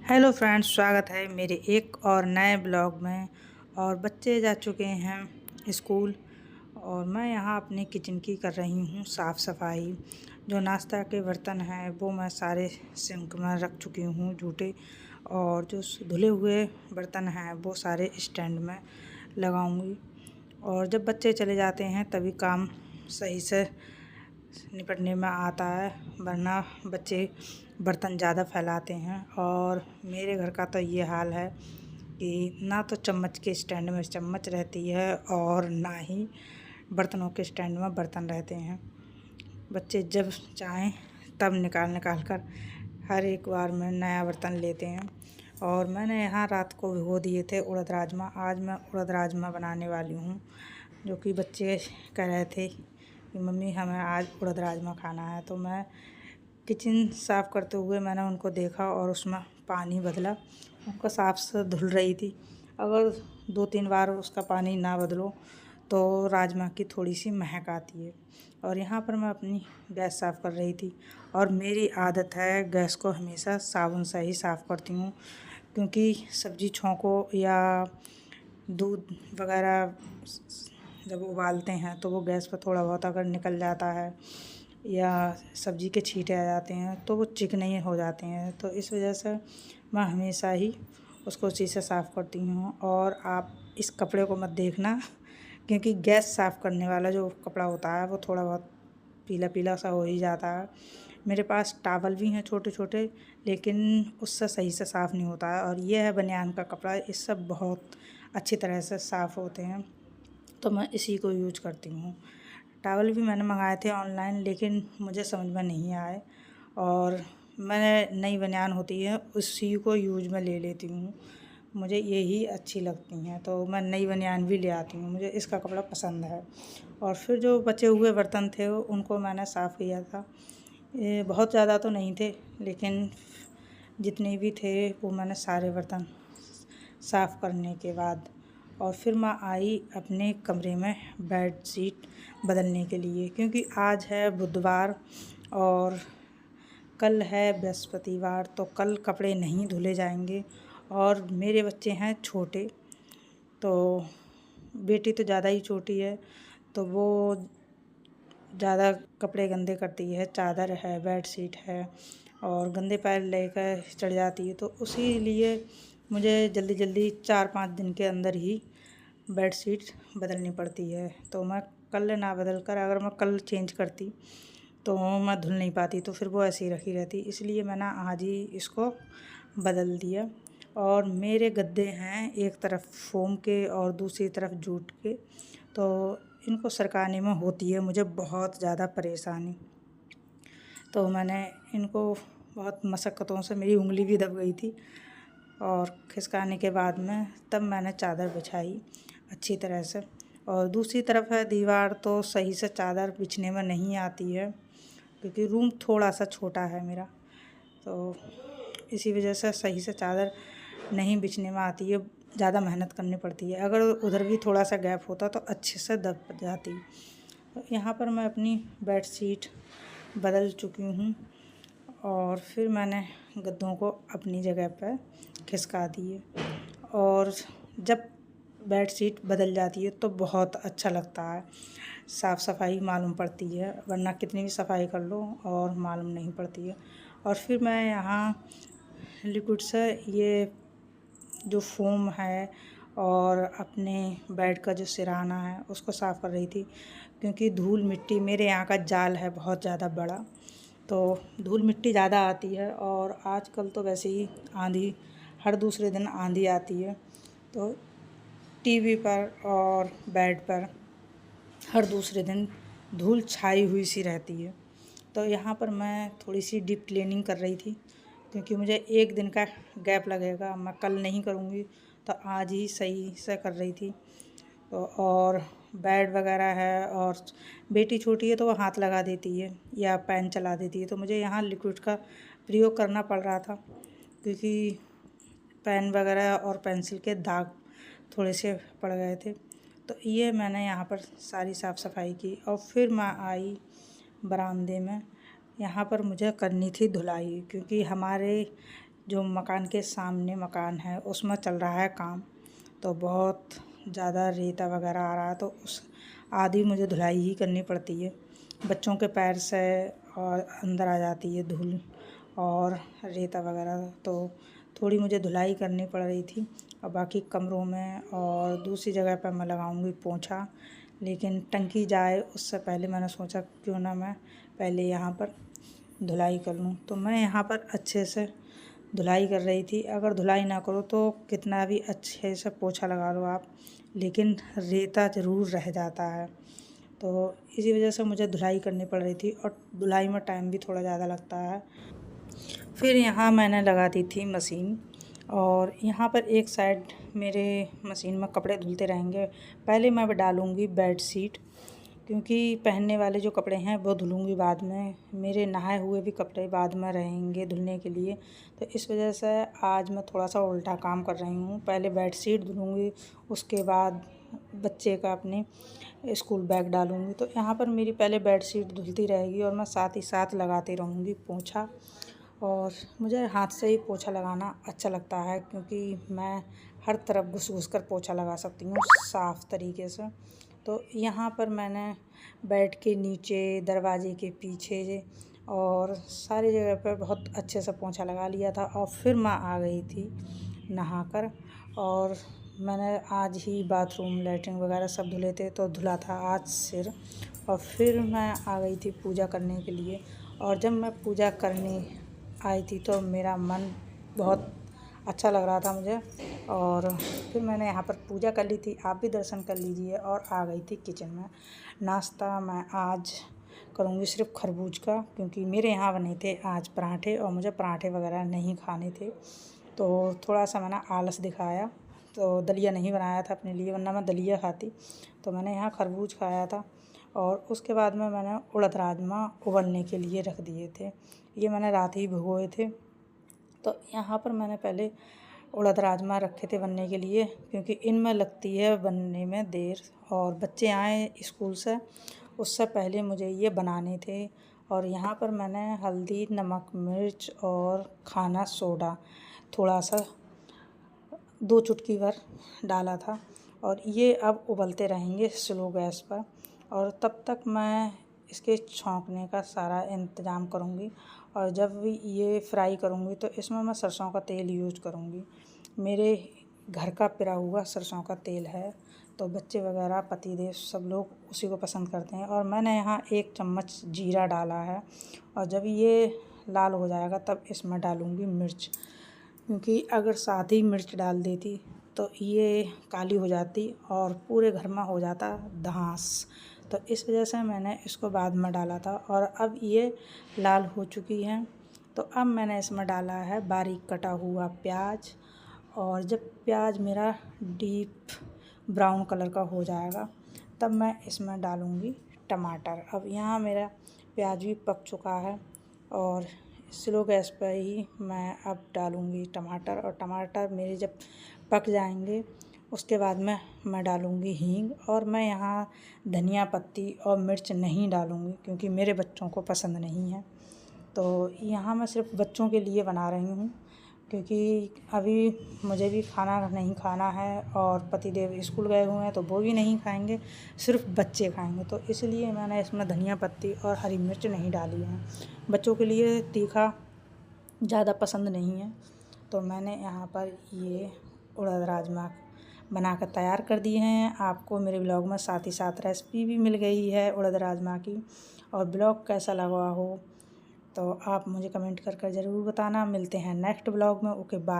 Hello friends, स्वागत है मेरे एक और नए ब्लॉग में। और बच्चे जा चुके हैं स्कूल और मैं यहाँ अपनी किचन की कर रही हूँ साफ़ सफाई। जो नाश्ता के बर्तन हैं वो मैं सारे सिंक में रख चुकी हूँ जूठे, और जो धुले हुए बर्तन हैं वो सारे स्टैंड में लगाऊंगी। और जब बच्चे चले जाते हैं तभी काम सही से निपटने में आता है, वरना बच्चे बर्तन ज़्यादा फैलाते हैं। और मेरे घर का तो ये हाल है कि ना तो चम्मच के स्टैंड में चम्मच रहती है और ना ही बर्तनों के स्टैंड में बर्तन रहते हैं। बच्चे जब चाहें तब निकाल निकाल कर हर एक बार में नया बर्तन लेते हैं। और मैंने यहाँ रात को भिगो दिए थे उड़द राजमा। आज मैं उड़द राजमा बनाने वाली हूँ, जो कि बच्चे कह रहे थे कि मम्मी हमें आज उड़द राजमा खाना है। तो मैं किचन साफ़ करते हुए मैंने उनको देखा और उसमें पानी बदला। उनको साफ से धुल रही थी। अगर 2-3 बार उसका पानी ना बदलो तो राजमा की थोड़ी सी महक आती है। और यहाँ पर मैं अपनी गैस साफ़ कर रही थी, और मेरी आदत है गैस को हमेशा साबुन से ही साफ़ करती हूँ, क्योंकि सब्ज़ी छोंको या दूध वगैरह जब उबालते हैं तो वो गैस पर थोड़ा बहुत अगर निकल जाता है या सब्ज़ी के छींटे आ जाते हैं तो वो चिकने हो जाते हैं। तो इस वजह से मैं हमेशा ही उसको उसी से साफ़ करती हूँ। और आप इस कपड़े को मत देखना, क्योंकि गैस साफ़ करने वाला जो कपड़ा होता है वो थोड़ा बहुत पीला पीला सा हो ही जाता है। मेरे पास टावल भी हैं छोटे छोटे, लेकिन उससे सही से साफ़ नहीं होता है। और ये है बनियान का कपड़ा, इससे बहुत अच्छी तरह से साफ़ होते हैं, तो मैं इसी को यूज करती हूँ। टावल भी मैंने मंगाए थे ऑनलाइन, लेकिन मुझे समझ में नहीं आए, और मैंने नई बनियान होती है उसी को यूज में ले लेती हूँ। मुझे यही अच्छी लगती हैं, तो मैं नई बनियान भी ले आती हूँ, मुझे इसका कपड़ा पसंद है। और फिर जो बचे हुए बर्तन थे उनको मैंने साफ़ किया था। ये बहुत ज़्यादा तो नहीं थे, लेकिन जितने भी थे वो मैंने सारे बर्तन साफ़ करने के बाद, और फिर मैं आई अपने कमरे में बेड शीट बदलने के लिए, क्योंकि आज है बुधवार और कल है बृहस्पतिवार, तो कल कपड़े नहीं धुले जाएंगे। और मेरे बच्चे हैं छोटे, तो बेटी तो ज़्यादा ही छोटी है, तो वो ज़्यादा कपड़े गंदे करती है। चादर है, बेड शीट है, और गंदे पैर लेकर चढ़ जाती है। तो उसी लिए मुझे जल्दी जल्दी 4-5 दिन के अंदर ही बेड शीट बदलनी पड़ती है। तो मैं कल ना बदल कर, अगर मैं कल चेंज करती तो मैं धुल नहीं पाती, तो फिर वो ऐसे ही रखी रहती। इसलिए मैंने आज ही इसको बदल दिया। और मेरे गद्दे हैं एक तरफ फोम के और दूसरी तरफ जूट के, तो इनको सरकाने में होती है मुझे बहुत ज़्यादा परेशानी। तो मैंने इनको बहुत मशक्क़तों से, मेरी उंगली भी दब गई थी, और खिसकाने के बाद में तब मैंने चादर बिछाई अच्छी तरह से। और दूसरी तरफ है दीवार, तो सही से चादर बिछने में नहीं आती है, क्योंकि रूम थोड़ा सा छोटा है मेरा, तो इसी वजह से सही से चादर नहीं बिछने में आती है, ज़्यादा मेहनत करनी पड़ती है। अगर उधर भी थोड़ा सा गैप होता तो अच्छे से दब जाती। तो यहाँ पर मैं अपनी बेड शीट बदल चुकी हूँ, और फिर मैंने गद्दों को अपनी जगह पर खिसका दिए। और जब बेड शीट बदल जाती है तो बहुत अच्छा लगता है, साफ़ सफाई मालूम पड़ती है, वरना कितनी भी सफाई कर लो और मालूम नहीं पड़ती है। और फिर मैं यहाँ लिक्विड से ये जो फोम है और अपने बेड का जो सिरहाना है उसको साफ़ कर रही थी, क्योंकि धूल मिट्टी, मेरे यहाँ का जाल है बहुत ज़्यादा बड़ा, तो धूल मिट्टी ज़्यादा आती है। और आजकल तो वैसे ही आंधी, हर दूसरे दिन आंधी आती है, तो टीवी पर और बेड पर हर दूसरे दिन धूल छाई हुई सी रहती है। तो यहाँ पर मैं थोड़ी सी डीप क्लीनिंग कर रही थी, क्योंकि मुझे एक दिन का गैप लगेगा, मैं कल नहीं करूँगी, तो आज ही सही से कर रही थी। तो और बेड वगैरह है, और बेटी छोटी है तो वो हाथ लगा देती है या पेन चला देती है, तो मुझे यहाँ लिक्विड का प्रयोग करना पड़ रहा था, क्योंकि पेन वगैरह और पेंसिल के दाग थोड़े से पड़ गए थे। तो ये मैंने यहाँ पर सारी साफ़ सफाई की, और फिर मैं आई बरामदे में। यहाँ पर मुझे करनी थी धुलाई, क्योंकि हमारे जो मकान के सामने मकान है उसमें चल रहा है काम, तो बहुत ज़्यादा रेता वगैरह आ रहा है, तो उस आधी मुझे धुलाई ही करनी पड़ती है। बच्चों के पैर से और अंदर आ जाती है धूल और रेता वगैरह, तो थोड़ी मुझे धुलाई करनी पड़ रही थी। और बाकी कमरों में और दूसरी जगह पर मैं लगाऊंगी पोंछा, लेकिन टंकी जाए उससे पहले मैंने सोचा क्यों ना मैं पहले यहाँ पर धुलाई कर लूँ। तो मैं यहाँ पर अच्छे से धुलाई कर रही थी। अगर धुलाई ना करो तो कितना भी अच्छे से पोछा लगा लो आप, लेकिन रेता ज़रूर रह जाता है। तो इसी वजह से मुझे धुलाई करनी पड़ रही थी और धुलाई में टाइम भी थोड़ा ज़्यादा लगता है। फिर यहाँ मैंने लगा दी थी मशीन, और यहाँ पर एक साइड मेरे मशीन में कपड़े धुलते रहेंगे। पहले मैं डालूँगी बेड शीट, क्योंकि पहनने वाले जो कपड़े हैं वो धुलूँगी बाद में। मेरे नहाए हुए भी कपड़े बाद में रहेंगे धुलने के लिए, तो इस वजह से आज मैं थोड़ा सा उल्टा काम कर रही हूँ। पहले बेड शीट धुलूँगी, उसके बाद बच्चे का अपने स्कूल बैग डालूँगी। तो यहाँ पर मेरी पहले बेड शीट धुलती रहेगी और मैं साथ ही साथ लगाती रहूँगी पोंछा। और मुझे हाथ से ही पोंछा लगाना अच्छा लगता है, क्योंकि मैं हर तरफ घुस कर पोंछा लगा सकती हूँ साफ़ तरीके से। तो यहाँ पर मैंने बेड के नीचे, दरवाजे के पीछे और सारी जगह पर बहुत अच्छे से पोंछा लगा लिया था। और फिर मैं आ गई थी नहाकर, और मैंने आज ही बाथरूम, लैट्रिन वगैरह सब धुले थे, तो धुला था आज सिर। और फिर मैं आ गई थी पूजा करने के लिए। और जब मैं पूजा करने आई थी तो मेरा मन बहुत अच्छा लग रहा था मुझे, और फिर मैंने यहाँ पर पूजा कर ली थी। आप भी दर्शन कर लीजिए। और आ गई थी किचन में। नाश्ता मैं आज करूँगी सिर्फ खरबूज का, क्योंकि मेरे यहाँ बने थे आज पराठे और मुझे पराठे वगैरह नहीं खाने थे, तो थोड़ा सा मैंने आलस दिखाया। तो दलिया नहीं बनाया था अपने लिए, वरना मैं दलिया खाती। तो मैंने यहाँ खरबूज खाया था। और उसके बाद में मैंने उड़द राजमा उबलने के लिए रख दिए थे। ये मैंने रात ही भिगोए थे। तो यहाँ पर मैंने पहले उड़द राजमा रखे थे बनने के लिए, क्योंकि इनमें लगती है बनने में देर, और बच्चे आए स्कूल से उससे पहले मुझे ये बनाने थे। और यहाँ पर मैंने हल्दी, नमक, मिर्च और खाना सोडा थोड़ा सा 2 चुटकी भर डाला था। और ये अब उबलते रहेंगे स्लो गैस पर, और तब तक मैं इसके छौंकने का सारा इंतज़ाम करूँगी। और जब भी ये फ्राई करूँगी तो इसमें मैं सरसों का तेल यूज करूँगी। मेरे घर का पिरा हुआ सरसों का तेल है, तो बच्चे वगैरह, पतिदेव, सब लोग उसी को पसंद करते हैं। और मैंने यहाँ 1 चम्मच जीरा डाला है। और जब ये लाल हो जाएगा तब इसमें डालूँगी मिर्च, क्योंकि अगर साथ ही मिर्च डाल देती तो ये काली हो जाती और पूरे घर में हो जाता धआंस। तो इस वजह से मैंने इसको बाद में डाला था। और अब ये लाल हो चुकी है, तो अब मैंने इसमें डाला है बारीक कटा हुआ प्याज। और जब प्याज मेरा डीप ब्राउन कलर का हो जाएगा तब मैं इसमें डालूँगी टमाटर। अब यहाँ मेरा प्याज भी पक चुका है, और स्लो गैस पर ही मैं अब डालूँगी टमाटर। और टमाटर मेरे जब पक जाएंगे उसके बाद में मैं डालूँगी हींग। और मैं यहाँ धनिया पत्ती और मिर्च नहीं डालूँगी, क्योंकि मेरे बच्चों को पसंद नहीं है। तो यहाँ मैं सिर्फ बच्चों के लिए बना रही हूँ, क्योंकि अभी मुझे भी खाना नहीं खाना है, और पतिदेव स्कूल गए हुए हैं तो वो भी नहीं खाएंगे, सिर्फ बच्चे खाएंगे। तो इसलिए मैंने इसमें धनिया पत्ती और हरी मिर्च नहीं डाली है। बच्चों के लिए तीखा ज़्यादा पसंद नहीं है। तो मैंने यहाँ पर ये उड़द राजमा बनाकर तैयार कर दिए हैं। आपको मेरे ब्लॉग में साथ ही साथ रेसिपी भी मिल गई है उड़द राजमा की। और ब्लॉग कैसा लगा हो तो आप मुझे कमेंट कर ज़रूर बताना। मिलते हैं नेक्स्ट ब्लॉग में। Okay, bye.